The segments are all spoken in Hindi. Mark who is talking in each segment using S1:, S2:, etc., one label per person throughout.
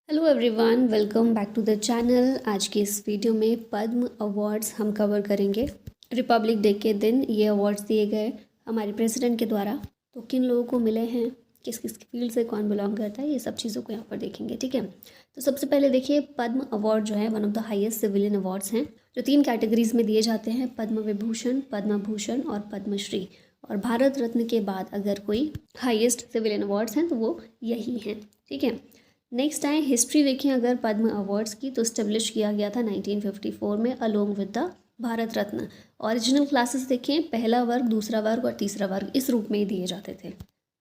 S1: Hello everyone, welcome back to the channel. आज की इस वीडियो में पद्म अवार्ड्स हम कवर करेंगे। रिपब्लिक डे के दिन ये अवार्ड्स दिए गए हमारे प्रेसिडेंट के द्वारा। तो किन लोगों को मिले हैं, किस किस फील्ड से कौन बिलोंग करता है, ये सब चीज़ों को यहाँ पर देखेंगे। ठीक है, तो सबसे पहले देखिए, पद्म अवार्ड जो है one of the highest civilian awards हैं, जो 3 कैटेगरीज में दिए जाते हैं: पद्म विभूषण, पद्म भूषण और पद्मश्री। और भारत रत्न के बाद अगर कोई हाईएस्ट सिविलियन अवार्ड्स हैं तो वो यही हैं। ठीक है, नेक्स्ट आए हिस्ट्री देखें अगर पद्म अवार्ड्स की, तो स्टेब्लिश किया गया था 1954 में along with the Bharat Ratna. Original classes देखें, पहला वर्ग, दूसरा वर्ग और तीसरा वर्ग इस रूप में ही दिए जाते थे।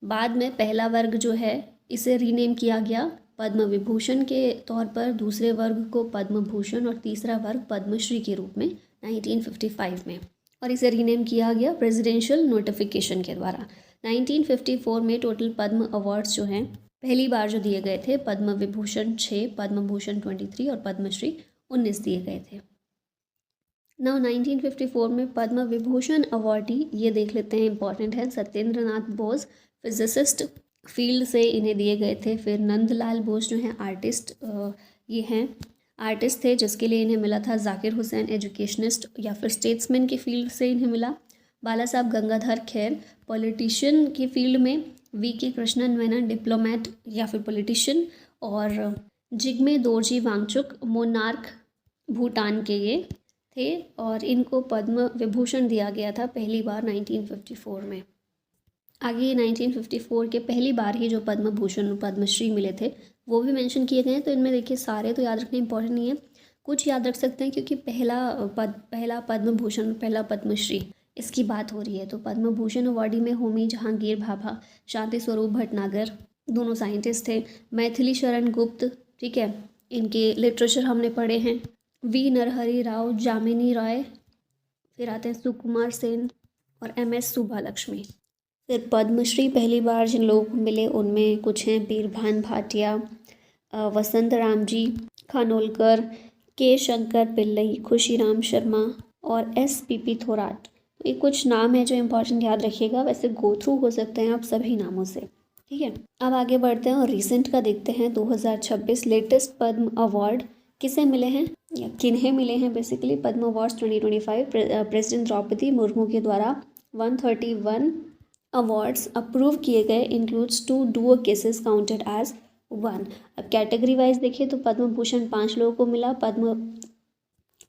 S1: बाद में पहला वर्ग जो है इसे रीनेम किया गया पद्म विभूषण के तौर पर, दूसरे वर्ग को पद्म भूषण और तीसरा वर्ग पद्मश्री के रूप में 1955 में, और इसे रीनेम किया गया प्रेसिडेंशियल नोटिफिकेशन के द्वारा। 1954 में टोटल पद्म अवार्ड्स जो हैं पहली बार जो दिए गए थे, पद्म विभूषण 6, पद्म भूषण 23 और पद्मश्री 19 दिए गए थे। नाउ 1954 में पद्म विभूषण अवार्डी ये देख लेते हैं, इंपॉर्टेंट है। सत्येंद्र नाथ बोस फिजिसिस्ट फील्ड से इन्हें दिए गए थे। फिर नंदलाल बोस जो हैं आर्टिस्ट, ये हैं आर्टिस्ट थे, जिसके लिए इन्हें मिला था। जाकिर हुसैन एजुकेशनिस्ट या फिर स्टेट्समैन की फील्ड से इन्हें मिला। बाला साहब गंगाधर खैर पॉलिटिशियन की फील्ड में, वी के कृष्णन मेनन डिप्लोमेट या फिर पॉलिटिशियन, और जिग्मे दोरजी वांगचुक मोनार्क भूटान के ये थे, और इनको पद्म विभूषण दिया गया था पहली बार 1954 में। आगे 1954 के पहली बार ही जो पद्म भूषण और पद्मश्री मिले थे वो भी मेंशन किए गए हैं। तो इनमें देखिए सारे तो याद रखने इंपॉर्टेंट नहीं है, कुछ याद रख सकते हैं, क्योंकि पहला पद्म भूषण और पहला पद्मश्री इसकी बात हो रही है। तो पद्म भूषण अवार्डी में होमी जहांगीर भाभा, शांति स्वरूप भटनागर दोनों साइंटिस्ट थे। मैथिली शरण गुप्त, ठीक है, इनके लिटरेचर हमने पढ़े हैं। वी नरहरि राव, जामिनी राय, फिर आते हैं सुकुमार सेन और MS सुब्बालक्ष्मी। फिर पद्मश्री पहली बार जिन लोगों को मिले उनमें कुछ हैं: बीरभान भाटिया, वसंत राम जी खानोलकर, के शंकर पिल्लई, खुशीराम शर्मा और SPP थोराट। तो ये कुछ नाम है जो इम्पोर्टेंट याद रखिएगा, वैसे गो थ्रू हो सकते हैं आप सभी नामों से। ठीक है, अब आगे बढ़ते हैं और रिसेंट का देखते हैं। 2026 लेटेस्ट पद्म अवार्ड किसे मिले हैं या किन्हें मिले हैं। Basically Padma awards 2025 president Draupadi Murmu के द्वारा 131 अवार्ड्स अप्रूव किए गए, includes 2 duo cases counted as 1। अब कैटेगरी वाइज देखिए तो पद्म भूषण 5 लोगों को मिला,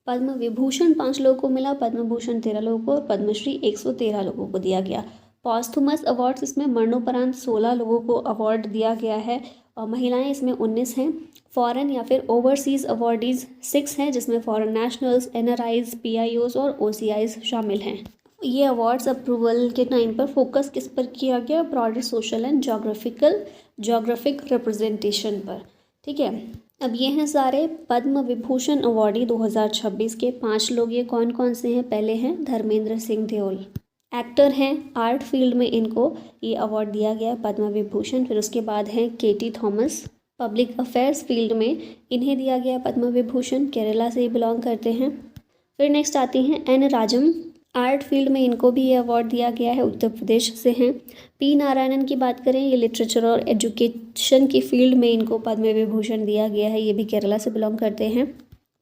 S1: पद्म विभूषण 5 लोगों को मिला, पद्म भूषण 13 लोगों को और पद्मश्री 113 लोगों को दिया गया। पॉस्थुमस अवार्ड्स इसमें मरणोपरांत 16 लोगों को अवार्ड दिया गया है, और महिलाएं इसमें 19 हैं। फॉरेन या फिर ओवरसीज़ अवार्डीज़ 6 हैं, जिसमें फॉरेन नेशनल्स, NRIs, PIOs और OCIs शामिल हैं। ये अवार्ड्स अप्रूवल के टाइम पर फोकस किस पर किया गया? Broader social and geographic representation पर। ठीक है, अब ये हैं सारे पद्म विभूषण अवार्डी 2026 के 5 लोग। ये कौन कौन से हैं? पहले हैं धर्मेंद्र सिंह देओल, एक्टर हैं, आर्ट फील्ड में इनको ये अवार्ड दिया गया पद्म विभूषण। फिर उसके बाद हैं KT Thomas, public affairs field में इन्हें दिया गया पद्म विभूषण, केरला से बिलोंग करते हैं। फिर नेक्स्ट आती हैं N राजम, आर्ट फील्ड में इनको भी ये अवार्ड दिया गया है, उत्तर प्रदेश से हैं। P नारायणन की बात करें, ये लिटरेचर और एजुकेशन की फील्ड में इनको पद्म विभूषण दिया गया है, ये भी केरला से बिलोंग करते हैं।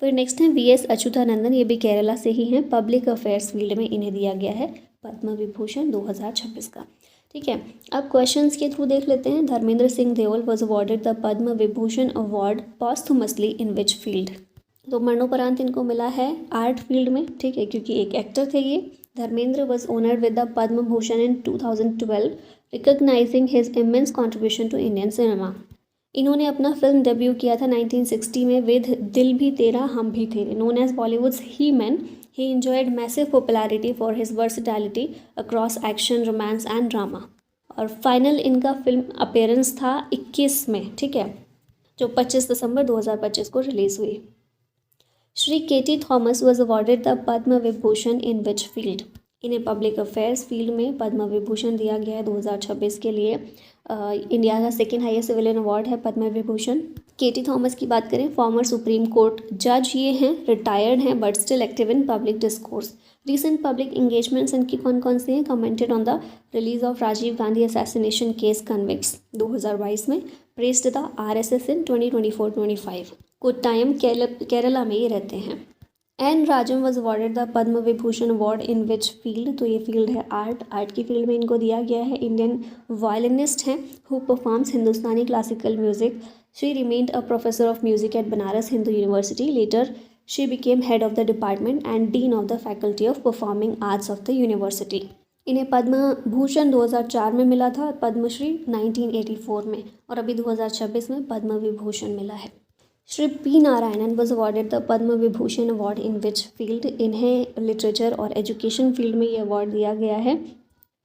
S1: फिर नेक्स्ट हैं VS अच्युतानंदन, ये भी केरला से ही हैं, पब्लिक अफेयर्स फील्ड में इन्हें दिया गया है पद्म विभूषण 2026 का। ठीक है, अब क्वेश्चंस के थ्रू देख लेते हैं। Dharmendra Singh Deol was awarded the Padma Vibhushan award पॉस्थुमसली in which field? तो मरणोपरांत इनको मिला है आर्ट फील्ड में, ठीक है, क्योंकि एक एक्टर थे ये। Dharmendra was honoured with the Padma Bhushan in 2012, recognising his immense contribution to Indian cinema. इन्होंने अपना फिल्म डेब्यू किया था 1960 में विद दिल भी तेरा हम भी तेरे। Known as Bollywoods he man, he enjoyed massive popularity for his versatility across action, romance and drama। और फाइनल इनका फिल्म अपीयरेंस था 21 में, ठीक है, जो 25 दिसंबर 2025 को रिलीज हुई। Shri KT Thomas was awarded the Padma Vibhushan in which field? इन्हें पब्लिक अफेयर्स फील्ड में पद्म विभूषण दिया गया है 2026 के लिए। इंडिया का सेकेंड हाईएस्ट सिविलियन अवार्ड है पद्म विभूषण। KT थॉमस की बात करें, फॉर्मर सुप्रीम कोर्ट जज ये हैं, रिटायर्ड हैं but still active in public discourse. Recent public engagements इनकी कौन कौन से हैं? Commented on the release of Rajiv Gandhi assassination case convicts 2022 में, pressed the RSS in 2024-25। Kottayam Kerala में ये रहते हैं। N Rajam was awarded the Padma Vibhushan award in which field, तो ये फील्ड है आर्ट की फील्ड में इनको दिया गया है। इंडियन वायलिनिस्ट हैं who performs Hindustani classical music. She remained a professor of music at Banaras Hindu University. Later she became head of the department and dean of the faculty of performing arts of the university. इन्हें पद्म भूषण 2004 में मिला था, पद्मश्री 1984 में, और अभी 2026 में पद्म विभूषण मिला है। Shri P Narayanan was awarded the Padma Vibhushan award in which field, इन्हें लिटरेचर और एजुकेशन फील्ड में ये अवार्ड दिया गया है।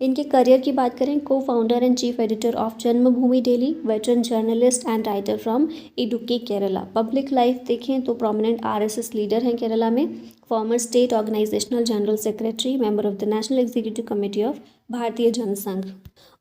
S1: इनके करियर की बात करें, को founder and chief editor of Janmabhoomi daily, veteran journalist and writer from Idukki Kerala. Public life देखें तो प्रोमिनेंट RSS लीडर हैं केरला में, former state organisational general secretary, member of the national executive committee of Bharatiya Jansangh.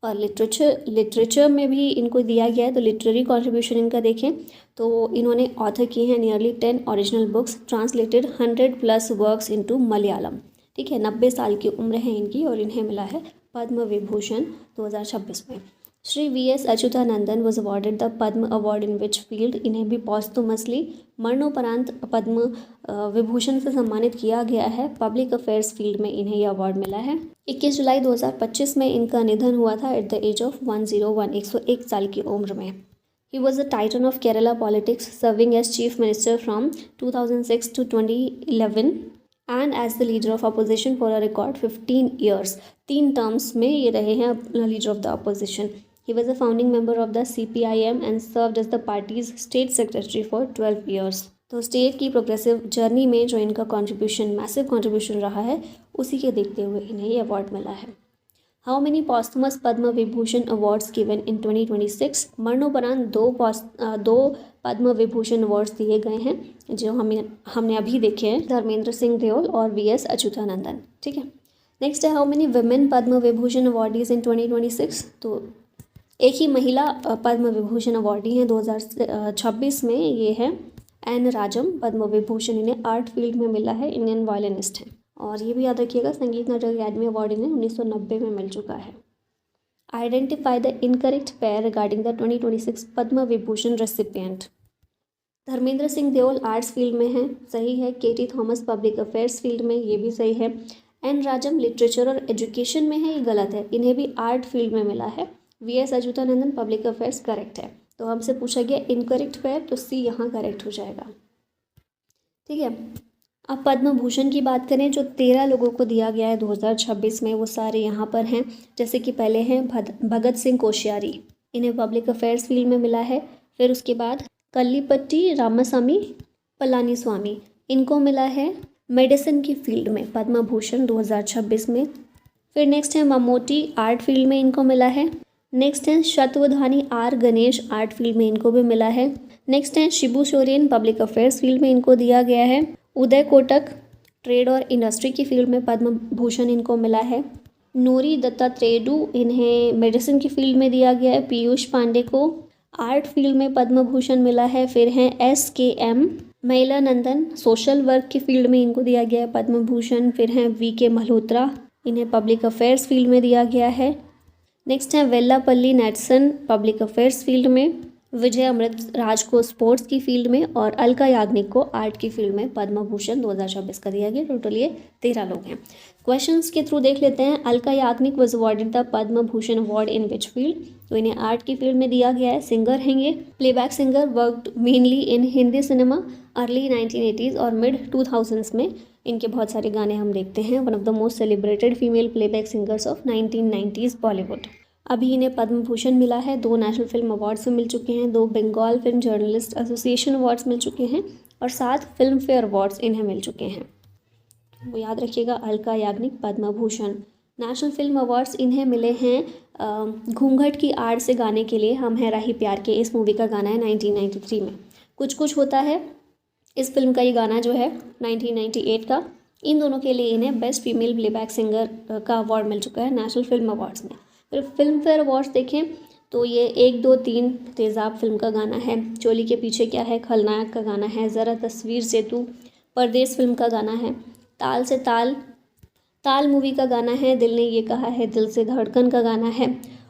S1: और लिटरेचर में भी इनको दिया गया है, तो लिटरेरी कॉन्ट्रीब्यूशन इनका देखें तो इन्होंने ऑथर किए हैं nearly 10 original books, translated 100+ works into Malayalam. ठीक है, 90 साल की उम्र है इनकी और इन्हें मिला है पद्म विभूषण 2026 में। Shri VS Achuthanandan was awarded the Padma award in which field, इन्हें भी पॉस्टुमसली मरणोपरांत पद्म विभूषण से सम्मानित किया गया है। पब्लिक अफेयर्स फील्ड में इन्हें यह अवार्ड मिला है। 21 जुलाई 2025 में इनका निधन हुआ था एट द एज ऑफ 101, 101 साल की उम्र में। He was a titan of Kerala politics, serving as chief minister from 2006 to 2011 and as the leader of opposition for a record 15 years. 3 terms में ये रहे हैं leader of the opposition. He was a founding member of the CPIM and served as the party's state secretary for 12 years. तो स्टेट की प्रोग्रेसिव जर्नी में जो इनका कंट्रीब्यूशन, मैसिव कंट्रीब्यूशन रहा है, उसी के देखते हुए इन्हें ये अवार्ड मिला है। How many posthumous Padma Vibhushan awards given in 2026? मरणोपरांत दो पद्म विभूषण अवार्ड्स दिए गए हैं जो हमने अभी देखे हैं, धर्मेंद्र सिंह देओल और VS अच्युतानंदन। ठीक है, नेक्स्ट है how many women Padma Vibhushan awardees in 2026? तो एक ही महिला पद्म विभूषण अवार्डी हैं 2026 में, ये है एन राजम। पद्म विभूषण इन्हें आर्ट फील्ड में मिला है, इंडियन वायलिनिस्ट हैं। और ये भी याद रखिएगा, संगीत नाटक अकादमी अवार्ड इन्हें 1990 में मिल चुका है। Identify the incorrect pair regarding the 2026 Padma Vibhushan recipient. Dharmendra Singh Deol arts field में है, सही है। KT Thomas public affairs field में, ये भी सही है। एन राजम लिटरेचर और एजुकेशन में है, ये गलत है, इन्हें भी आर्ट फील्ड में मिला है। VS Achuthanandan public affairs correct है। तो हमसे पूछा गया इनकरेक्ट पेयर, तो C यहाँ करेक्ट हो जाएगा। ठीक है, अब पद्म भूषण की बात करें, जो 13 लोगों को दिया गया है 2026 में, वो सारे यहाँ पर हैं। जैसे कि पहले हैं भगत सिंह कोश्यारी, इन्हें पब्लिक अफेयर्स फील्ड में मिला है। फिर उसके बाद कल्लीपट्टी रामासामी पलानीस्वामी, इनको मिला है मेडिसिन की फील्ड में पद्म भूषण 2026 में। फिर नेक्स्ट है ममोटी, आर्ट फील्ड में इनको मिला है। नेक्स्ट है शतवधानी R गणेश, आर्ट फील्ड में इनको भी मिला है। नेक्स्ट है Shibu Soren, public affairs field में इनको दिया गया है। उदय कोटक, ट्रेड और इंडस्ट्री की फील्ड में पद्म भूषण इनको मिला है। नूरी दत्तात्रेडू, इन्हें मेडिसिन की फील्ड में दिया गया है। पीयूष पांडे को आर्ट फील्ड में पद्म भूषण मिला है। फिर हैं SKM महिलानंदन, सोशल वर्क की फील्ड में इनको दिया गया है पद्म भूषण। फिर हैं VK मल्होत्रा, इन्हें पब्लिक अफेयर्स फील्ड में दिया गया है। नेक्स्ट है वेल्लापल्ली नेटसन, पब्लिक अफेयर्स फील्ड में। विजय अमृत राज को स्पोर्ट्स की फील्ड में और अलका याग्निक को आर्ट की फील्ड में पद्म भूषण 2026 का दिया गया। टोटल ये 13 लोग हैं। क्वेश्चंस के थ्रू देख लेते हैं। Alka Yagnik was awarded the Padma Bhushan award in which field? तो इन्हें आर्ट की फील्ड में दिया गया है। सिंगर हैं ये, प्लेबैक सिंगर, वर्कड मेनली इन हिंदी सिनेमा अर्ली 1980s और मिड 2000s में। इनके बहुत सारे गाने हम देखते हैं। One of the most celebrated female playback singers of 1990s Bollywood. अभी इन्हें पद्म भूषण मिला है, 2 नेशनल फिल्म अवार्ड्स मिल चुके हैं, 2 Bengal film journalist association awards मिल चुके हैं और 7 फिल्म फेयर अवार्ड्स इन्हें मिल चुके हैं। वो याद रखिएगा, Alka Yagnik Padma Bhushan. National film awards इन्हें मिले हैं घूंघट की आड़ से गाने के लिए, हम हैं राही प्यार के, इस मूवी का गाना है 1993 में। कुछ कुछ होता है, इस फिल्म का ये गाना जो है 1998 का। इन दोनों के लिए इन्हें बेस्ट फीमेल प्लेबैक सिंगर का अवार्ड मिल चुका है नेशनल फिल्म अवार्ड्स में। फिर फिल्म फेयर अवार्ड्स देखें तो ये 1, 2, 3 तेज़ाब फिल्म का गाना है, चोली के पीछे क्या है खलनायक का गाना है, ज़रा तस्वीर से तू परदेश फिल्म का गाना है, ताल से ताल मूवी का गाना है, दिल ने ये कहा है दिल से धड़कन का गाना है,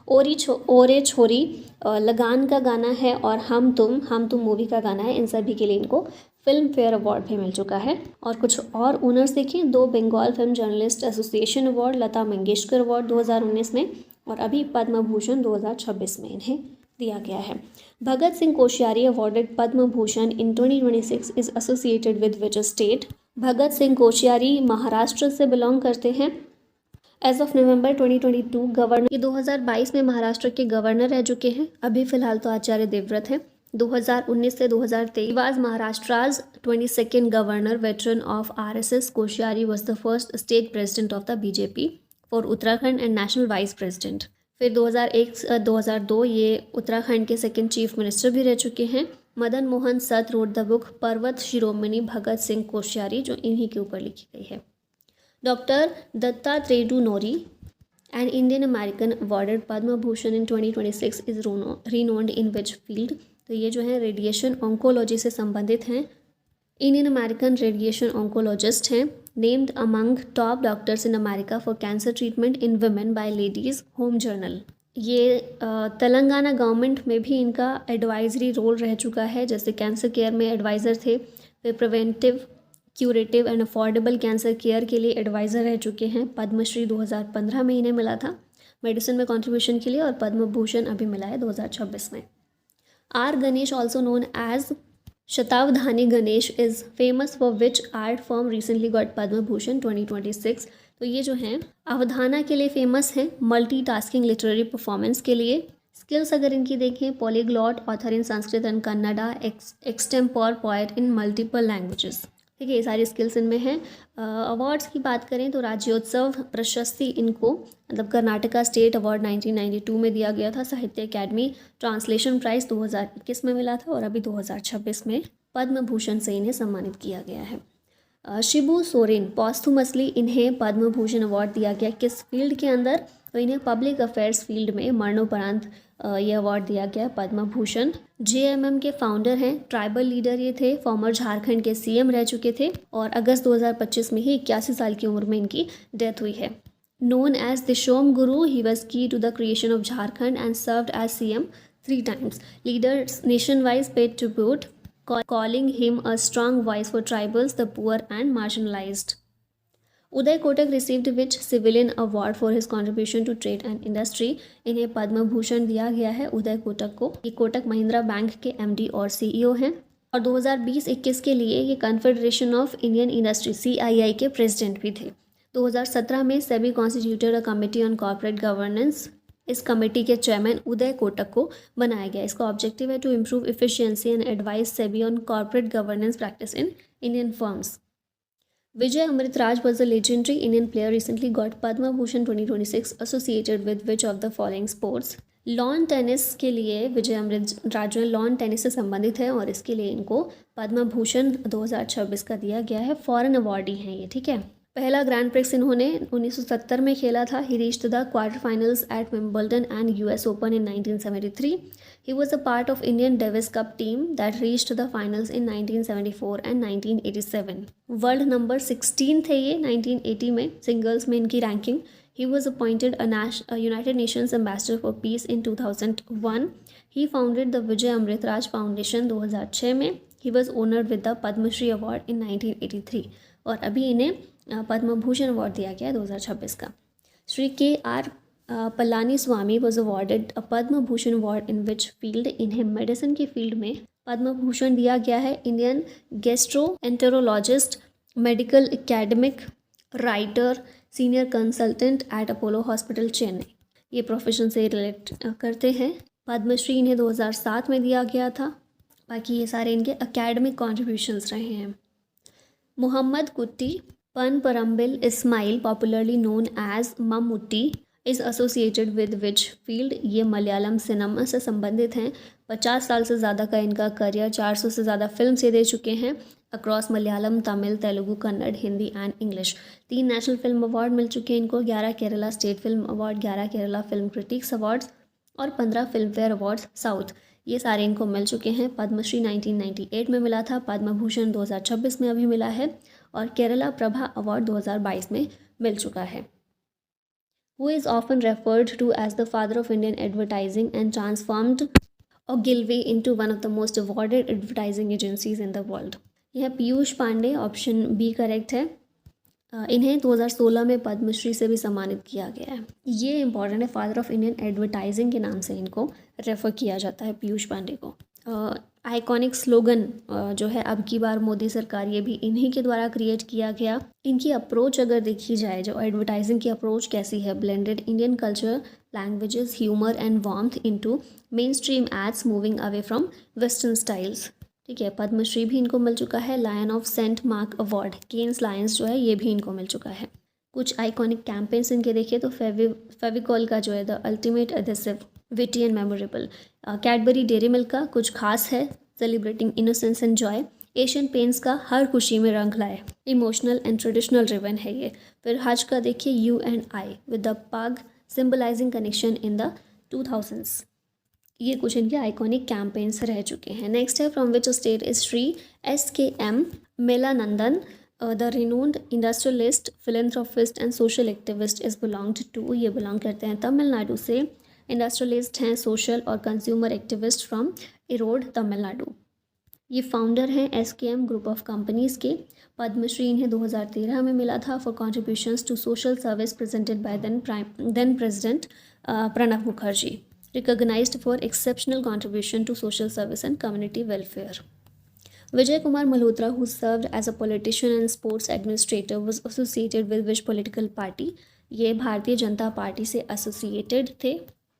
S1: ओरे छोरी लगान का गाना है और हम तुम मूवी का गाना है। इन सभी के लिए इनको फिल्म फेयर अवार्ड भी मिल चुका है। और कुछ और ओनर्स देखिए, 2 Bengal film journalist association award, Lata Mangeshkar award 2019 में, और अभी पद्म भूषण 2026 में इन्हें दिया गया है। Bhagat Singh Koshyari awarded Padma Bhushan in 2026 is associated with which state? Bhagat Singh Koshyari Maharashtra से बिलोंग करते हैं। एज ऑफ नवंबर 2022 गवर्नर, ये 2022 में महाराष्ट्र के गवर्नर रह चुके हैं। अभी फिलहाल तो आचार्य देवव्रत है। 2019 से 2023 was Maharashtra's 22nd governor, veteran of RSS। Koshyari was the first state president of the BJP for Uttarakhand and national vice president. फिर 2001-2002 ये उत्तराखंड के सेकंड चीफ मिनिस्टर भी रह चुके हैं। मदन मोहन सत रोड द बुक पर्वत शिरोमणि भगत सिंह कोश्यारी, जो इन्हीं के ऊपर लिखी गई है। Doctor Dattatreya Nori, an Indian American awarded Padma Bhushan in 2026 is renowned in which field? तो ये जो है रेडिएशन ऑन्कोलॉजी से संबंधित हैं। इंडियन अमेरिकन रेडिएशन ऑन्कोलॉजिस्ट हैं। Named among top doctors in America for cancer treatment in women by Ladies, Home Journal. ये तेलंगाना गवर्नमेंट में भी इनका एडवाइजरी रोल रह चुका है, जैसे कैंसर केयर में एडवाइज़र थे। फिर preventive, curative and affordable cancer care के लिए एडवाइज़र रह चुके हैं। पद्मश्री 2015 में इन्हें मिला था मेडिसिन में कंट्रीब्यूशन के लिए, और पद्म भूषण अभी मिला है 2026 में। R Ganesh, also known as Shatavadhani Ganesh, is famous for which art form recently got Padma Bhushan 2026? तो ये जो हैं अवधाना के लिए फेमस हैं, मल्टीटास्किंग लिटरेरी परफॉर्मेंस के लिए। स्किल्स अगर इनकी देखें, polyglot, author in Sanskrit and Kannada, extempore poet in multiple languages. ठीक है, ये सारी स्किल्स इनमें हैं। अवार्ड्स की बात करें तो राज्योत्सव प्रशस्ति इनको, मतलब कर्नाटका स्टेट अवार्ड 1992 में दिया गया था। साहित्य अकेडमी ट्रांसलेशन प्राइज़ 2021 में मिला था, और अभी 2026 में पद्म भूषण से इन्हें सम्मानित किया गया है। शिबू सोरेन, पॉस्थुमसली इन्हें पद्म भूषण अवार्ड दिया गया। किस फील्ड के अंदर? तो इन्हें पब्लिक अफेयर्स फील्ड में मरणोपरांत ये अवार्ड दिया गया पद्म भूषण। JMM के फाउंडर हैं, ट्राइबल लीडर ये थे, फॉर्मर झारखंड के CM रह चुके थे, और अगस्त 2025 में ही 81 साल की उम्र में इनकी डेथ हुई है। Known as Dishom Guru, he was key to the creation of Jharkhand and served as CM 3 times. Leaders nationwide paid tribute, calling him a strong voice for tribals, the poor and marginalized. Uday Kotak received which civilian award for his contribution to trade and industry? इन्हें पद्म भूषण दिया गया है उदय कोटक को। ये कोटक महिंद्रा बैंक के MD और CEO हैं, और 2020-21 के लिए ये Confederation of Indian Industry CII के प्रेसिडेंट भी थे। 2017 में SEBI constituted a committee on corporate governance. इस कमेटी के चेयरमैन उदय कोटक को बनाया गया। इसका ऑब्जेक्टिव है to improve efficiency and advise SEBI on corporate governance practice in Indian firms. Vijay Amritraj was a legendary Indian player, recently got Padma Bhushan 2026 associated with which of the following sports? Lawn tennis के लिए विजय अमृतराज लॉन टेनिस से संबंधित है, और इसके लिए इनको पद्म भूषण 2026 का दिया गया है। फॉरेन अवार्डी हैं ये, ठीक है। पहला ग्रैंड प्रिक्स इन्होंने 1970 में खेला था। He reached the quarter finals at Wimbledon and US Open in 1973. He was a part of Indian Davis Cup team that reached the finals in 1974 and 1987. World number 16 थे ये 1980 में सिंगल्स में इनकी ranking. He was appointed a United Nations Ambassador for Peace in 2001. He founded the Vijay Amritraj Foundation 2006 में। He was honored with the Padma Shri Award in 1983, और अभी इन्हें पद्म भूषण अवार्ड दिया गया 2026 का। Shri KR Palani Swami was awarded a Padma Bhushan award in which field? इन्हें मेडिसिन की फील्ड में पद्म भूषण दिया गया है। Indian gastroenterologist, medical academic, writer, senior consultant eight Apollo hospital Chennai, ये प्रोफेशन से रिलेट करते हैं। पद्मश्री इन्हें 2007 में दिया गया था। बाकी ये सारे इनके एकेडमिक कॉन्ट्रीब्यूशंस रहे हैं। Mohammed Kutty Panaparambil Ismail, popularly known as Mammootty, is associated with which field? ये मलयालम सिनेमा से संबंधित हैं। 50 साल से ज़्यादा का इनका करियर, 400 से ज़्यादा फिल्म से दे चुके हैं across Malayalam, Tamil, Telugu, Kannada, Hindi and English. 3 national film award मिल चुके हैं इनको, 11 Kerala state film award, 11 Kerala film critics awards, और 15 फिल्म फेयर अवार्ड्स साउथ, ये सारे इनको मिल चुके हैं। पद्मश्री 1998 में मिला था, पद्म भूषण 2026 में अभी मिला है, और केरला प्रभा अवार्ड 2022 में मिल चुका है। who is often referred to as the father of Indian advertising and transformed Ogilvy into one of the most awarded advertising agencies in the world. यह Piyush Pandey, option B correct है। इन्हें 2016 में पद्मश्री से भी सम्मानित किया गया है। ये इंपॉर्टेंट है, फादर ऑफ इंडियन एडवर्टाइजिंग के नाम से इनको रेफ़र किया जाता है, पीयूष पांडे को। आइकॉनिक स्लोगन जो है अब की बार मोदी सरकार, ये भी इन्हीं के द्वारा क्रिएट किया गया। इनकी अप्रोच अगर देखी जाए, जो एडवर्टाइजिंग की अप्रोच कैसी है, blended Indian culture, languages, humour and warmth into mainstream ads, moving away from western styles. ठीक है, पद्मश्री भी इनको मिल चुका है। Lion of Saint Mark award, Cannes Lions जो है ये भी इनको मिल चुका है। कुछ आइकॉनिक कैंपेन्स इनके देखिए तो फेविकॉल का जो है the ultimate adhesive, witty and memorable. Cadbury dairy milk का कुछ खास है, celebrating innocence and Joy. Asian paints का हर खुशी में रंग लाए, इमोशनल एंड ट्रेडिशनल रिवन है ये। फिर हज का देखिए you and I with the pug, symbolising connection in the 2000s। ये कुछ इनके आइकॉनिक कैंपेन्स रह चुके हैं। नेक्स्ट है from which state is Shri SKM Mayilanandan the renowned industrialist, philanthropist and social activist is belonged to. ये बिलोंग करते हैं तमिलनाडु से। इंडस्ट्रियलिस्ट हैं, सोशल और consumer activist from Erode, Tamil Nadu. ये फाउंडर हैं SKM ग्रुप ऑफ कंपनीज़ के। पद्मश्री इन्हें 2013 में मिला था for contributions to social service presented by then president Pranab Mukherjee, recognized for exceptional contribution to social service and community welfare. Vijay Kumar Malhotra, who served as a politician and sports administrator, was associated with which political party? ये भारतीय जनता पार्टी से एसोसिएटेड थे।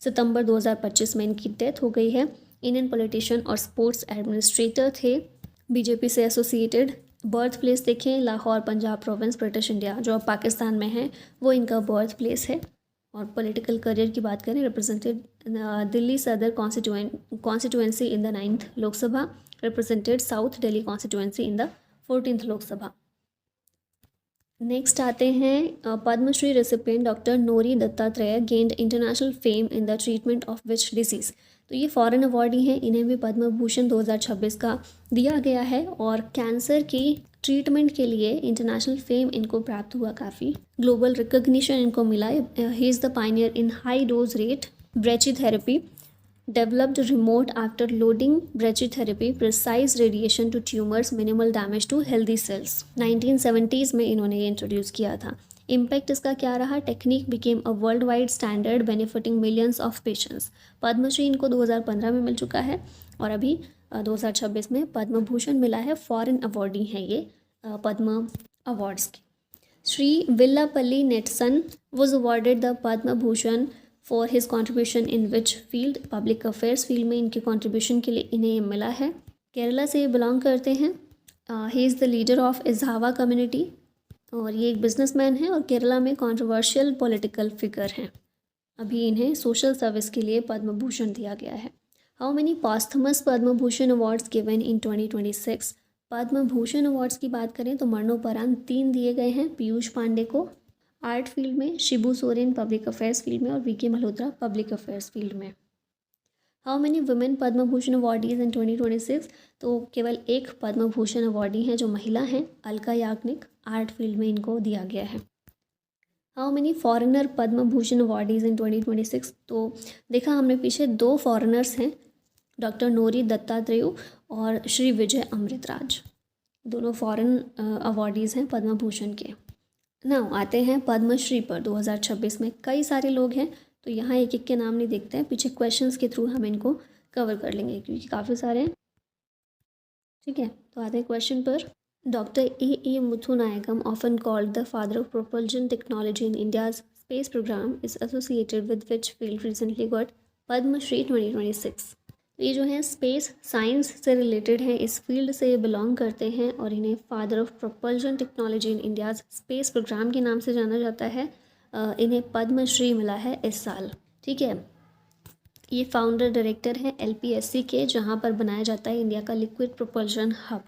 S1: सितंबर 2025 में इनकी डेथ हो गई है। इंडियन पॉलिटिशियन और स्पोर्ट्स एडमिनिस्ट्रेटर थे, बीजेपी से एसोसिएटेड। बर्थ प्लेस देखें, Lahore, Punjab province, British India, जो अब पाकिस्तान में है, वो इनका बर्थ प्लेस है। और पॉलिटिकल करियर की बात करें, represented Delhi Sadar constituency in the 9th Lok Sabha, represented south Delhi constituency in the 14th Lok Sabha. Next आते हैं Padma Shri recipient doctor Nori Dattatreya gained international fame in the treatment of which disease. तो ये फॉरेन अवार्डी हैं, इन्हें भी पद्म भूषण 2026 का दिया गया है और कैंसर की ट्रीटमेंट के लिए इंटरनेशनल फेम इनको प्राप्त हुआ, काफ़ी ग्लोबल रिकग्निशन इनको मिला। He is the pioneer in high dose rate brachytherapy, developed remote after loading brachytherapy, precise radiation to tumors, minimal damage to healthy cells। 1970s में इन्होंने ये इंट्रोड्यूस किया था। इम्पैक्ट इसका क्या रहा? Technique became a world wide standard benefiting millions of patients. Padma Shri इनको 2015 में मिल चुका है और अभी 2026 में पद्म भूषण मिला है। फॉरेन अवॉर्डी हैं ये पद्म अवार्ड्स के। Shri Vellappally Natesan was awarded the Padma Bhushan for his contribution in which field? Public affairs field में इनके कॉन्ट्रीब्यूशन के लिए इन्हें मिला है। केरला से बिलोंग करते हैं। He is the leader of Ezhava community और ये एक बिजनेसमैन है और केरला में कंट्रोवर्शियल पॉलिटिकल फिगर हैं। अभी इन्हें सोशल सर्विस के लिए पद्म भूषण दिया गया है। How many posthumous Padma Bhushan awards given in 2026? Padma Bhushan awards की बात करें तो मरणोपरांत 3 दिए गए हैं। पीयूष पांडे को आर्ट फील्ड में, Shibu Soren public affairs field में और VK Malhotra public affairs field में। How many women Padma Bhushan awardees in 2026? तो केवल एक पद्म भूषण अवार्डी हैं जो महिला हैं, अलका याग्निक। आर्ट फील्ड में इनको दिया गया है। How many foreigner Padma Bhushan awardees in 2026? तो देखा हमने पीछे 2 फॉरेनर्स हैं, डॉक्टर नोरी दत्तात्रेय और श्री विजय अमृतराज, दोनों फॉरेन अवार्डीज़ हैं पद्म भूषण के। नाउ आते हैं पद्मश्री पर। 2026 में कई सारे लोग हैं तो यहाँ एक एक के नाम नहीं देखते हैं, पीछे क्वेश्चंस के थ्रू हम इनको कवर कर लेंगे क्योंकि काफ़ी सारे हैं। ठीक है, तो आते हैं क्वेश्चन पर। Doctor A Muthunayagam, often called the father of propulsion technology in India's space programme, is associated with which field recently got Padma Shri 2026? ये जो है स्पेस साइंस से रिलेटेड हैं, इस फील्ड से ये बिलोंग करते हैं और इन्हें father of propulsion technology in India's space programme के नाम से जाना जाता है। इन्हें पद्मश्री मिला है इस साल। ठीक है, ये फाउंडर डायरेक्टर हैं LPSC के, जहाँ पर बनाया जाता है इंडिया का लिक्विड प्रोपल्जन हब,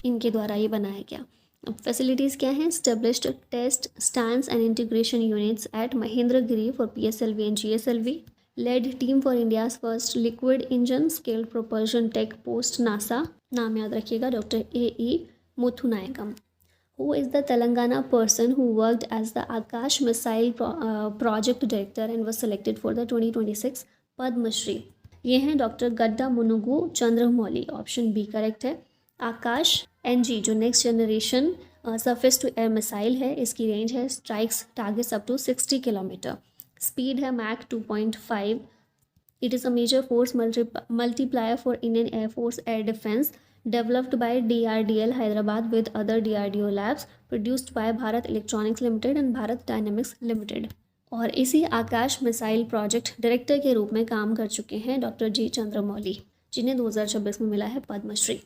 S1: इनके द्वारा ये बनाया गया। अब फैसिलिटीज़ क्या हैं? Established test stands and integration units at Mahendragiri for PSLV and GSLV, led team for India's first liquid engine scale propulsion tech post NASA. नाम याद रखिएगा, doctor A Muthunayagam. Who is the Telangana person who worked as the Akash Missile project director and was selected for the 2026 Padma Shri? ये हैं doctor Gadda Munugu Chandramouli, option B correct है। आकाश NG जो next generation surface to air missile है, इसकी रेंज है strikes targets up to 60 kilometre, speed है Mach 2.5। It is a major force multiplier for Indian air force air defence, developed by DRDL Hyderabad with other DRDO labs, produced by Bharat electronics limited and Bharat dynamics limited. और इसी आकाश मिसाइल प्रोजेक्ट डायरेक्टर के रूप में काम कर चुके हैं डॉक्टर जी चंद्रमौली, जिन्हें 2026 में मिला है Padma Shri.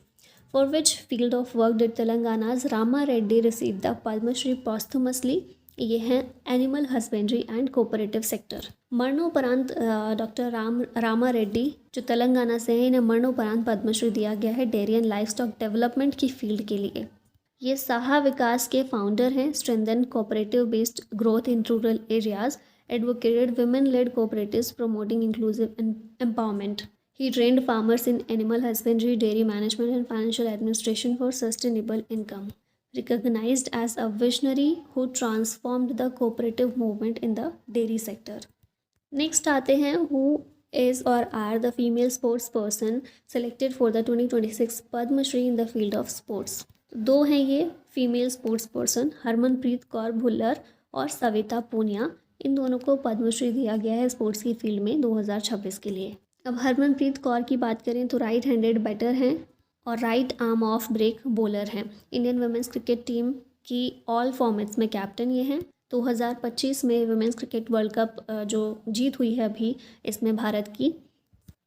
S1: For which field of work did Telangana's Rama Reddy receive the Padma Shri posthumously? ये हैं animal husbandry and cooperative sector. मरणोपरांत डॉक्टर रामा रेड्डी जो तेलंगाना से हैं, इन्हें मरणोपरांत पद्मश्री दिया गया है dairy and life stock development की फील्ड के लिए। ये साहा विकास के फाउंडर हैं। Strengthen cooperative based growth in rural areas, advocated women lead cooperatives promoting inclusive empowerment. He trained farmers in animal husbandry, dairy management and financial administration for sustainable income. Recognized as a visionary who transformed the cooperative movement in the dairy sector. Next आते हैं who is or are the female sports person selected for the 2026 Padma Shri in the field of sports. दो हैं ये female sports person, Harmanpreet Kaur Bhullar और सविता पूनिया। इन दोनों को पद्मश्री दिया गया है स्पोर्ट्स की फील्ड में 2026 के लिए। अब हरमनप्रीत कौर की बात करें तो राइट हैंडेड बैटर हैं और right arm off break bowler हैं। इंडियन वुमेंस क्रिकेट टीम की ऑल फॉर्मेट्स में कैप्टन ये हैं। 2025 में वुमेंस क्रिकेट वर्ल्ड कप जो जीत हुई है अभी इसमें भारत की,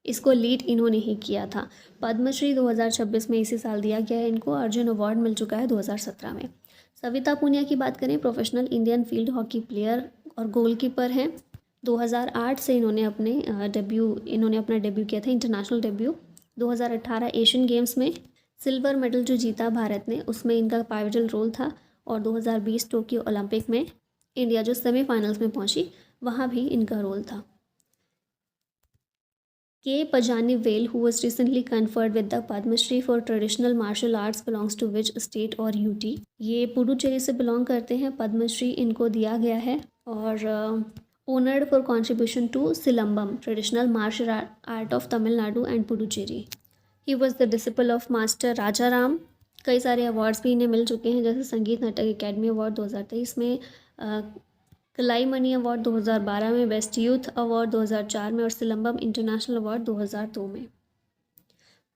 S1: इसको लीड इन्होंने ही किया था। पद्मश्री 2026 में इसी साल दिया गया है इनको। अर्जुन अवार्ड मिल चुका है 2017 में। सविता पूनिया की बात करें, professional Indian field hockey player और गोलकीपर हैं। 2008 से इन्होंने अपना डेब्यू किया था, इंटरनेशनल डेब्यू। 2018 एशियन गेम्स में सिल्वर मेडल जो जीता भारत ने, उसमें इनका पाइवटल रोल था। और 2020 टोक्यो ओलंपिक में इंडिया जो सेमीफाइनल्स में पहुंची, वहां भी इनका रोल था। K Pazhanivel who was recently conferred with the Padma Shri for traditional martial arts belongs to which state और यूटी? ये पुडुचेरी से बिलोंग करते हैं। पद्मश्री इनको दिया गया है। और honored for contribution to Silambam, traditional martial art of Tamil Nadu and Puducherry. He was the disciple of Master Rajaram. कई सारे अवार्ड्स भी इन्हें मिल चुके हैं, जैसे संगीत नाटक अकेडमी अवार्ड 2023 में, कलाईमणि अवार्ड 2012 में, बेस्ट यूथ अवार्ड 2004 में और सिलम्बम इंटरनेशनल अवार्ड 2002 में।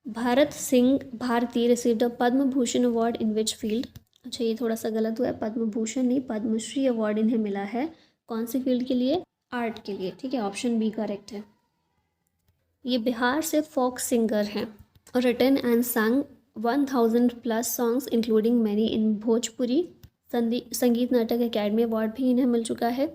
S1: Bharat Singh Bharti received a Padma Bhushan award in which field? अच्छा, ये थोड़ा सा गलत हुआ है, पद्म भूषण नहीं, पद्मश्री अवार्ड इन्हें मिला है। कौन सी फील्ड के लिए? आर्ट के लिए, ठीक है, ऑप्शन बी करेक्ट है। ये बिहार से फोक सिंगर हैं और रिटन एंड संग 1000+ songs including many in Bhojpuri. संगीत नाटक अकेडमी अवार्ड भी इन्हें मिल चुका है।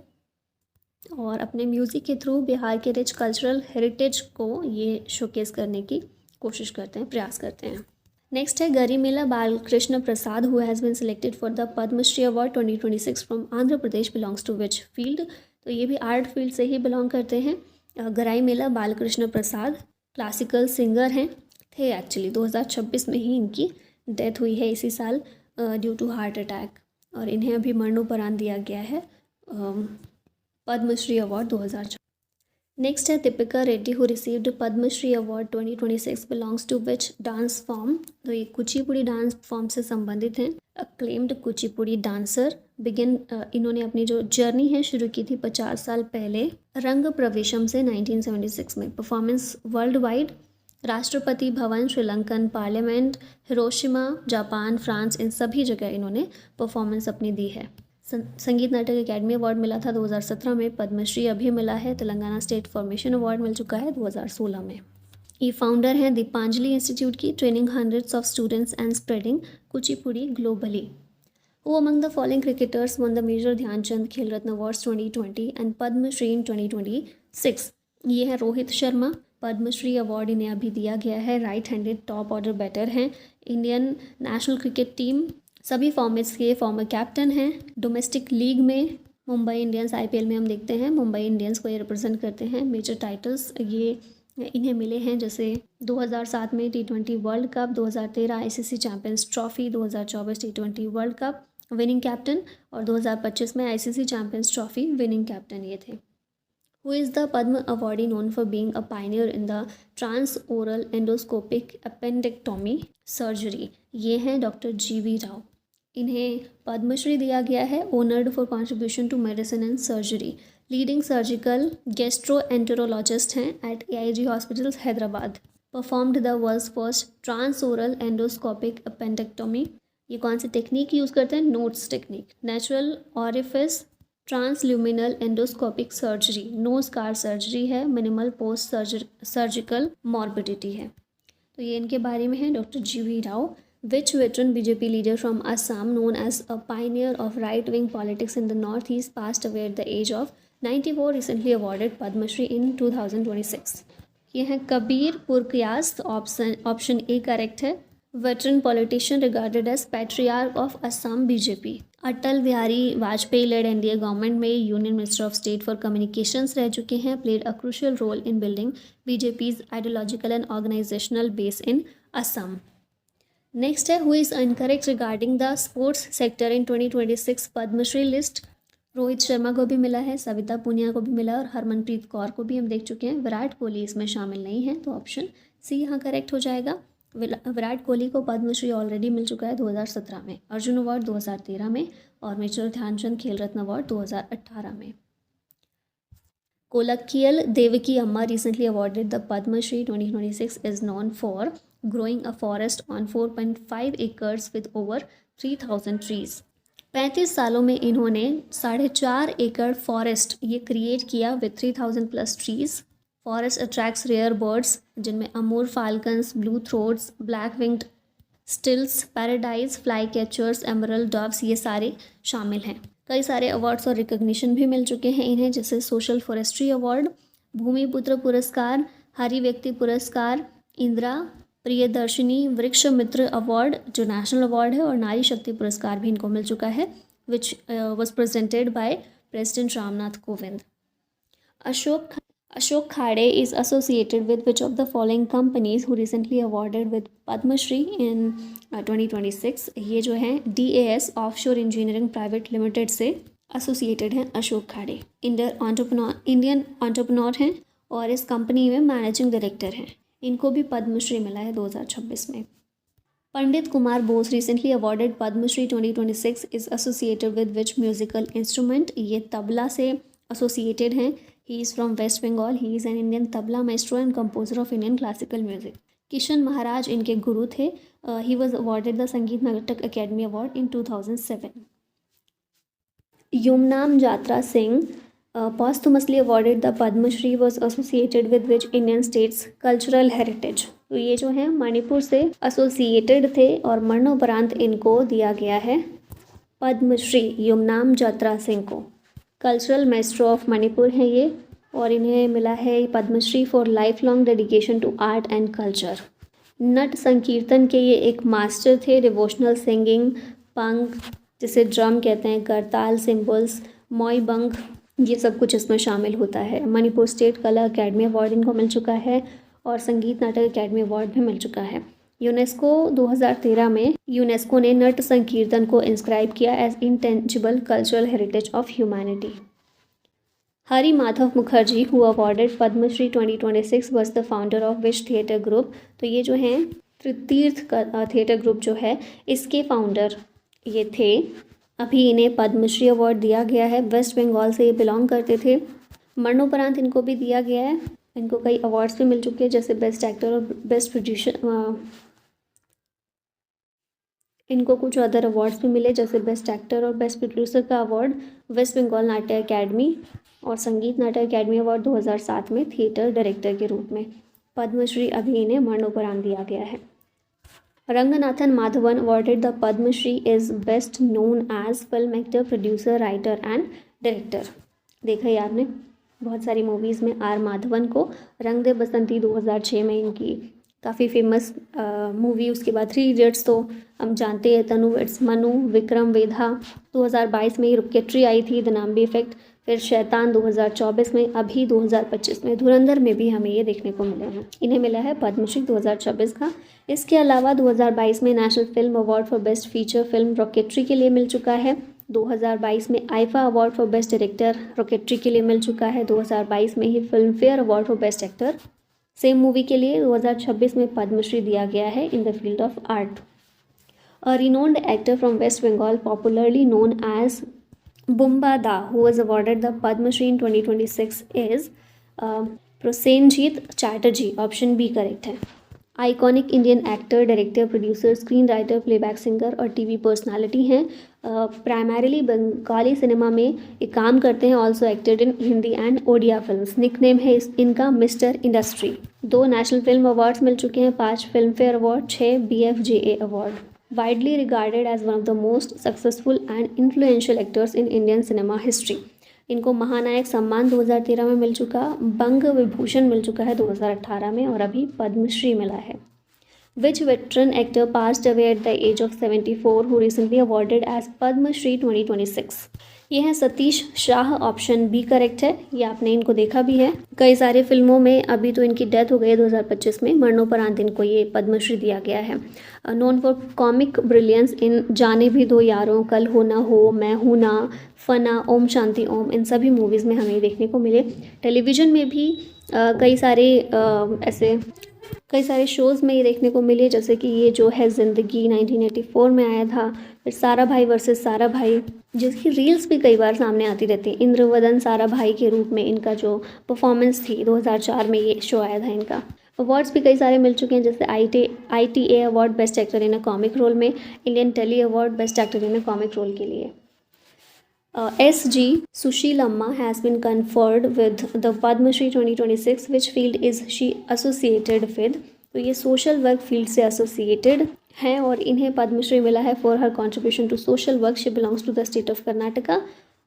S1: और अपने म्यूज़िक के थ्रू बिहार के रिच कल्चरल हेरिटेज को ये शोकेस करने की कोशिश करते हैं, प्रयास करते हैं। नेक्स्ट है Garimella Balakrishna Prasad who has been selected for the Padma Shri award 2026 from Andhra Pradesh, belongs to which field? तो ये भी आर्ट फील्ड से ही बिलोंग करते हैं। गरिमेला बालकृष्ण प्रसाद क्लासिकल सिंगर हैं, थे एक्चुअली। 2026 में ही इनकी डेथ हुई है इसी साल ड्यू टू हार्ट अटैक। और इन्हें अभी मरणोपरांत दिया गया है पद्मश्री अवार्ड 2026। नेक्स्ट है Deepika Reddy who received Padma Shri award 2026 belongs to which dance form? तो ये कुचिपुड़ी डांस फॉर्म से संबंधित हैं। अक्लेम्ड कुचिपुड़ी डांसर बिगिन इन्होंने अपनी जो जर्नी है शुरू की थी 50 साल पहले रंग प्रवेशम से 1976 में। Performance world wide, Rashtrapati Bhavan, Sri Lankan parliament, Hiroshima, Japan, France, इन सभी जगह इन्होंने परफॉर्मेंस अपनी दी है। संगीत नाटक अकेडमी अवार्ड मिला था 2017 में। पद्मश्री अभी मिला है। तेलंगाना स्टेट फॉर्मेशन अवार्ड मिल चुका है 2016 में। ये फाउंडर हैं दीपांजलि इंस्टीट्यूट की, training hundreds of students and spreading Kuchipudi globally. Who among the following cricketers won the Major Dhyanchand Khel Ratna Awards 2020 and Padma Shri in 2026? ये है रोहित शर्मा। पद्मश्री अवार्ड इन्हें अभी दिया गया है। Right handed top order batter हैं। इंडियन नेशनल क्रिकेट टीम सभी फॉर्मेट्स के फॉर्मर कैप्टन हैं। डोमेस्टिक लीग में मुंबई इंडियंस, IPL में हम देखते हैं मुंबई इंडियंस को ये रिप्रेजेंट करते हैं। मेजर टाइटल्स ये इन्हें मिले हैं, जैसे 2007 में T20 World Cup, 2013 ICC Champions Trophy, 2024 T20 World Cup, winning captain, और 2025 में ICC Champions Trophy winning captain ये थे। Who is the Padma awardee known for being a pioneer in the trans oral endoscopic appendectomy surgery? ये हैं डॉक्टर जीवी राव। इन्हें पद्मश्री दिया गया है, honoured for contribution to medicine and surgery. Leading surgical gastroenterologist हैं at AIG hospitals Hyderabad. Performed the world's first trans oral endoscopic appendectomy. ये कौन सी टेक्निक यूज़ करते हैं? Notes technique. Natural orifice transluminal endoscopic surgery, no scar surgery है, मिनिमल पोस्ट सर्जिकल मॉर्बिडिटी है। तो ये इनके बारे में है, doctor G V Rao. Which veteran BJP leader from Assam known as a pioneer of right wing politics in the north east passed away at the age of 94, recently awarded Padma Shri in 2026? ये हैं Kabir Purkayastha. Option A correct है। Veteran politician regarded as patriarch of Assam BJP. Atal Bihari Vajpayee led NDA government में union minister of state for communications रह चुके हैं। Played a crucial role in building BJP's ideological and organisational base in Assam. Next है, who is incorrect regarding the sports sector in 2026 Padma Shri list? Rohit Sharma को भी मिला है, सविता पुनिया को भी मिला और हरमनप्रीत कौर को भी हम देख चुके हैं। विराट कोहली इसमें शामिल नहीं है, तो ऑप्शन सी यहाँ करेक्ट हो जाएगा। विराट कोहली को पद्मश्री ऑलरेडी मिल चुका है 2017 में, अर्जुन अवार्ड 2013 में और मेजर ध्यानचंद खेल रत्न अवार्ड 2018 में। कोलक्कियल देवकी अम्मा recently awarded the Padma Shri 2026 is known for growing a forest on 4.5 acres with over 3000 trees। 35 सालों में इन्होंने 4.5 एकड़ फॉरेस्ट ये क्रिएट किया with 3000 plus trees. Forest attracts rare birds जिनमें Amur falcons, blue throats, black winged stilts, paradise, fly catchers, emerald doves, ये सारे शामिल हैं। कई सारे अवार्ड्स और रिकग्निशन भी मिल चुके हैं इन्हें, जैसे सोशल फॉरेस्ट्री अवार्ड, भूमिपुत्र पुरस्कार, हरि व्यक्ति पुरस्कार, इंदिरा प्रियदर्शिनी वृक्ष मित्र अवार्ड जो नेशनल अवार्ड है, और नारी शक्ति पुरस्कार भी इनको मिल चुका है which was presented by president Ramnath Kovind. Ashok Khade is associated with which of the following companies who recently awarded with Padma Shri in 2026? ये जो हैं DAS offshore engineering private limited से एसोसिएटेड हैं अशोक खाड़े। इंडियन एंटरप्रेन्योर हैं और इस कंपनी में मैनेजिंग डायरेक्टर हैं। इनको भी पद्मश्री मिला है 2026 में। पंडित Kumar Bose recently awarded Padmashri 2026 is associated with which musical instrument? ये तबला से एसोसिएटेड हैं। He is from West Bengal. He is an Indian tabla maestro and composer of Indian classical music. Kishan महाराज इनके गुरु थे। He was awarded the संगीत नाटक academy award in 2007. Yumnam Jatra Singh posthumously awarded the Padma Shri was associated with which Indian state's cultural heritage? तो ये जो है मणिपुर से एसोसिएटेड थे और मरणोपरांत इनको दिया गया है पद्मश्री युमनाम जात्रा सिंह को। कल्चरल माइस्ट्रो ऑफ मणिपुर हैं ये, और इन्हें मिला है Padma Shri for life long dedication to art and culture. Nata Sankirtana के ये एक मास्टर थे। डिवोशनल सिंगिंग, पंग जिसे ड्रम कहते हैं, करताल, सिम्बल्स, मोईबंग, ये सब कुछ इसमें शामिल होता है। मणिपुर स्टेट कला अकेडमी अवार्ड इनको मिल चुका है और संगीत नाटक अकेडमी अवार्ड भी मिल चुका है। यूनेस्को 2013 में यूनेस्को ने नट संकीर्तन को इंस्क्राइब किया as intangible cultural heritage of humanity. Hari Madhab Mukherjee who awarded Padma Shri 2026 was the founder of which theatre group? तो ये जो हैं तीर्थ थिएटर ग्रुप जो है इसके फाउंडर ये थे। अभी इन्हें पद्मश्री अवार्ड दिया गया है। वेस्ट बंगाल से ये बिलोंग करते थे। मरणोपरांत इनको भी दिया गया है। इनको कई अवार्ड्स भी मिल चुके हैं जैसे बेस्ट एक्टर और बेस्ट प्रोड्यूसर। इनको कुछ अदर अवार्ड्स भी मिले जैसे बेस्ट एक्टर और बेस्ट प्रोड्यूसर का अवार्ड वेस्ट बंगाल नाट्य अकेडमी और संगीत नाटक अकेडमी अवार्ड 2007 में थिएटर डायरेक्टर के रूप में। पद्मश्री अभी इन्हें मरणोपरांत दिया गया है। Ranganathan Madhavan awarded the Padma Shri is best known as film actor, producer, writer and director. देखा ही आपने बहुत सारी मूवीज़ में आर माधवन को। रंग दे बसंती 2006 में इनकी काफ़ी फेमस मूवी। उसके बाद 3 इडियट्स तो हम जानते हैं, तनु इट्स मनु, विक्रम वेधा। 2022 में रुकेट्री आई थी, द नाम्बी इफेक्ट। फिर शैतान 2024 में, अभी 2025 में धुरंधर में भी हमें ये देखने को मिले हैं। इन्हें मिला है पद्मश्री 2024 का। इसके अलावा 2022 में national film award for best feature film Rocketry के लिए मिल चुका है। 2022 में IIFA award for best director Rocketry के लिए मिल चुका है। 2022 में ही Filmfare award for best actor same movie के लिए। 2026 में पद्मश्री दिया गया है in the field of art. A renowned actor from West Bengal, popularly known as Bumba Da, who was awarded the Padma Shri in 2026 is Prosenjit Chatterjee. Option B correct है। Iconic Indian actor, director, producer, screen writer, playback singer और टीवी पर्सनालिटी हैं। प्राइमरीली बंगाली सिनेमा में ये काम करते हैं। Also acted in Hindi and Odia films. Nickname है इनका mister industry. 2 national film awards मिल चुके हैं, 5 Filmfare award, 6 BFJA award. Widely regarded as one of the most successful and influential actors in Indian cinema history. इनको महानायक सम्मान 2013 में मिल चुका, बंग विभूषण मिल चुका है 2018 में और अभी पद्मश्री मिला है। Which veteran actor passed away at the age of 74 who recently awarded as Padma Shri 2026? ये है Satish Shah. Option B correct है। ये आपने इनको देखा भी है कई सारी फिल्मों में। अभी तो इनकी डेथ हो गई है 2025 में, मरणोपरांत इनको ये पद्मश्री दिया गया है। नोन फॉर कॉमिक ब्रिलियंस इन जाने भी दो यारों, कल हो ना हो, मैं हूं ना, फना, ओम शांति ओम, इन सभी मूवीज़ में हमें देखने को मिले। टेलीविज़न में भी कई सारे शोज़ में ये देखने को मिले, जैसे कि ये जो है ज़िंदगी 1984 में आया था। फिर सारा भाई वर्सेस सारा भाई, जिसकी रील्स भी कई बार सामने आती रहती हैं। इंद्रवदन सारा भाई के रूप में इनका जो परफॉर्मेंस थी 2004 में ये शो आया था इनका। अवार्ड्स भी कई सारे मिल चुके हैं, जैसे ITA award best actor in a comic role में, Indian tele award best actor in a comic role के लिए। SG Sushilamma has been conferred with the Padma Shri 2026. Which field is she associated with? तो ये सोशल वर्क फील्ड से एसोसिएटेड हैं और इन्हें पद्मश्री मिला है for her contribution to social work. She belongs to the state of Karnataka.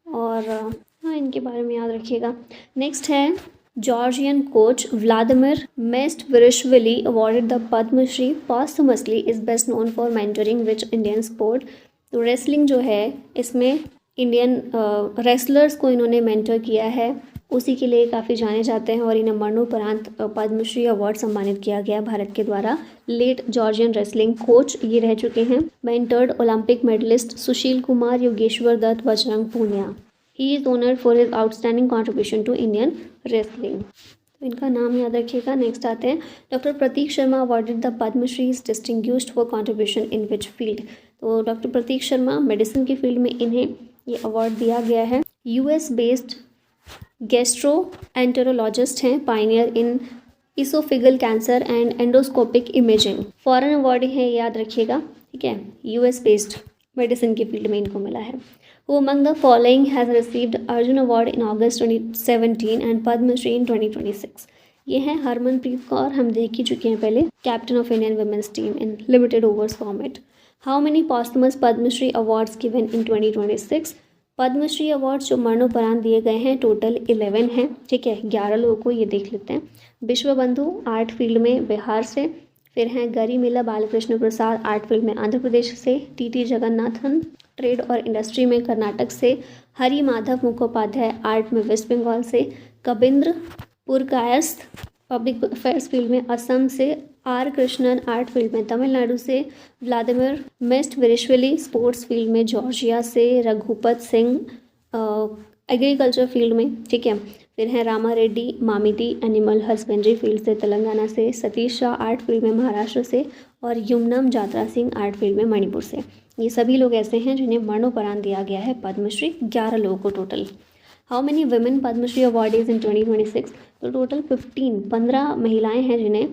S1: और हाँ, इनके बारे में याद रखिएगा। नेक्स्ट है Georgian coach Vladimir Mestvirishvili awarded the Padma Shri posthumously, is best known for mentoring which Indian sport. तो रेसलिंग जो है इसमें इंडियन रेसलर्स को इन्होंने मेंटर किया है, उसी के लिए काफ़ी जाने जाते हैं और इन्हें मरणोपरांत पद्मश्री अवार्ड सम्मानित किया गया भारत के द्वारा। लेट जॉर्जियन रेसलिंग कोच ये रह चुके हैं। Mentored Olympic medallist Sushil Kumar, Yogeshwar Dutt, Bajrang Punia. He is honoured for his outstanding contribution to Indian wrestling. तो इनका नाम याद रखिएगा। नेक्स्ट आते हैं doctor Prateek Sharma awarded the Padma Shri is distinguished for contribution in which field. तो डॉक्टर प्रतीक शर्मा मेडिसिन की फील्ड में इन्हें ये अवार्ड दिया गया है। US बेस्ड गैस्ट्रोएंटेरोलॉजिस्ट हैं, pioneer in oesophageal cancer and endoscopic imaging. Foreign award है, याद रखिएगा, ठीक है। US बेस्ड मेडिसिन की फील्ड में इनको मिला है। Who among the following has received Arjun Award in August 2017 and Padma Shri in 2026? ये हैं हरमनप्रीत कौर, हम देख ही चुके हैं पहले, captain of Indian women's team in limited overs format. How many posthumous Padma Shri awards given in 2026? Padma Shri awards जो मरणोपरांत दिए गए हैं टोटल 11 हैं, ठीक है। 11 लोगों को ये देख लेते हैं। विश्व बंधु आर्ट फील्ड में बिहार से, फिर हैं गरिमिला बालकृष्ण प्रसाद आर्ट फील्ड में आंध्र प्रदेश से, TT जगन्नाथन ट्रेड और इंडस्ट्री में कर्नाटक से, हरि माधव मुखोपाध्याय आर्ट में वेस्ट बंगाल से, कबिंद्र पुरकायस्थ पब्लिक अफेयर्स फील्ड में असम से, R कृष्णन आर्ट फील्ड में तमिलनाडु से, व्लादिमिर मेस्टविरिशविली स्पोर्ट्स फील्ड में जॉर्जिया से, रघुपत सिंह एग्रीकल्चर फील्ड में, ठीक है। फिर हैं Rama Reddy Mamidi animal husbandry field से तेलंगाना से, सतीश शाह आर्ट फील्ड में महाराष्ट्र से और युमनम जात्रा सिंह आर्ट फील्ड में मणिपुर से। ये सभी लोग ऐसे हैं जिन्हें मरणोपरांत दिया गया है पद्मश्री, 11 लोगों को total. How many women Padma Shri awardees in 2026? तो टोटल 15 महिलाएं हैं जिन्हें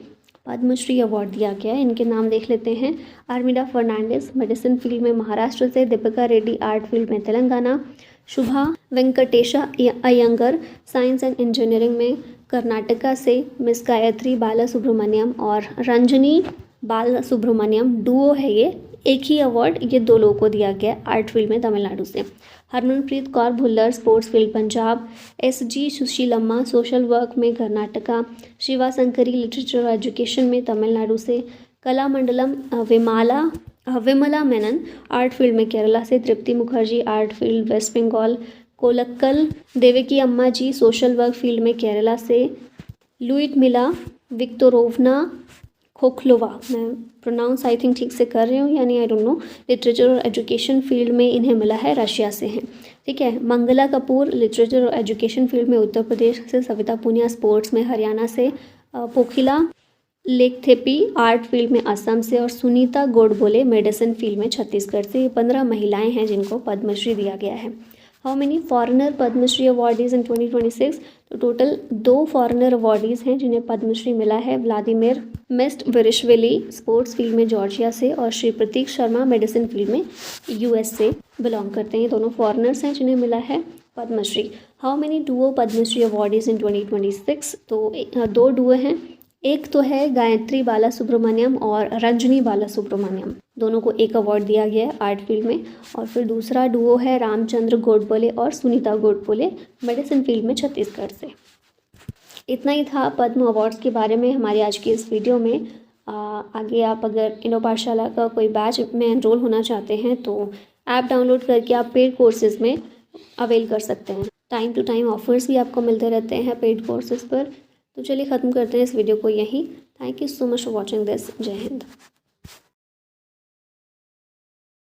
S1: पद्मश्री अवार्ड दिया गया है। इनके नाम देख लेते हैं। आर्मिडा फर्नांडिस मेडिसिन फील्ड में महाराष्ट्र से, दीपिका रेड्डी आर्ट फील्ड में तेलंगाना, शुभा Venkatesha Iyengar science and engineering में कर्नाटका से, मिस गायत्री बाला सुब्रमण्यम और रंजनी बाला सुब्रमण्यम डुओ है ये, एक ही अवार्ड ये 2 लोगों को दिया गया आर्ट फील्ड में तमिलनाडु से। Harmanpreet Kaur Bhullar sports field Punjab, SG Sushilamma social work में कर्नाटका, शिवा शंकरी लिटरेचर एजुकेशन में तमिलनाडु से, कलामंडलम विमला मेनन आर्ट फील्ड में केरला से, Tripti Mukherjee art field West Bengal, Kolakkal Devaki Amma ji, social work field में केरला से। लुइडमिला विक्टोरोवना खोखलोवा, मैं प्रोनाउंस आई थिंक ठीक से कर रही हूँ यानी आई डोंट नो, लिटरेचर और एजुकेशन फील्ड में इन्हें मिला है, रशिया से हैं। ठीक है। मंगला कपूर लिटरेचर और एजुकेशन फील्ड में उत्तर प्रदेश से। सविता पुनिया स्पोर्ट्स में हरियाणा से। पोखिला लेखथेपी आर्ट फील्ड में असम से। और सुनीता गोडबोले मेडिसिन फील्ड में छत्तीसगढ़ से। ये 15 महिलाएं हैं जिनको पद्मश्री दिया गया है। How many foreigner Padma Shri awardees in 2026? तो टोटल 2 फॉरेनर अवॉर्डीज़ हैं जिन्हें पद्मश्री मिला है। व्लादिमीर मेस्टविरिश्विली स्पोर्ट्स फील्ड में जॉर्जिया से, और श्री प्रतीक शर्मा मेडिसिन फील्ड में यूएस से बिलोंग करते हैं। ये दोनों फॉरेनर्स हैं जिन्हें मिला है Padma Shri. How many duo Padma Shri awardees in 2026? तो 2 डुओ हैं। एक तो है गायत्री बाला सुब्रमण्यम और रंजनी बाला सुब्रमण्यम, दोनों को एक अवार्ड दिया गया है आर्ट फील्ड में। और फिर दूसरा डुओ है रामचंद्र गोडबोले और सुनीता गोडबोले मेडिसिन फील्ड में छत्तीसगढ़ से। इतना ही था पद्म अवार्ड्स के बारे में हमारी आज की इस वीडियो में। आगे आप अगर इनो पाठशाला का कोई बैच में एनरोल होना चाहते हैं तो ऐप डाउनलोड करके आप पेड कोर्सेज़ में अवेल कर सकते हैं। टाइम टू टाइम ऑफर्स भी आपको मिलते रहते हैं पेड कोर्सेज़ पर। तो चलिए ख़त्म करते हैं इस वीडियो को यहीं। Thank you so much for watching this. जय हिंद।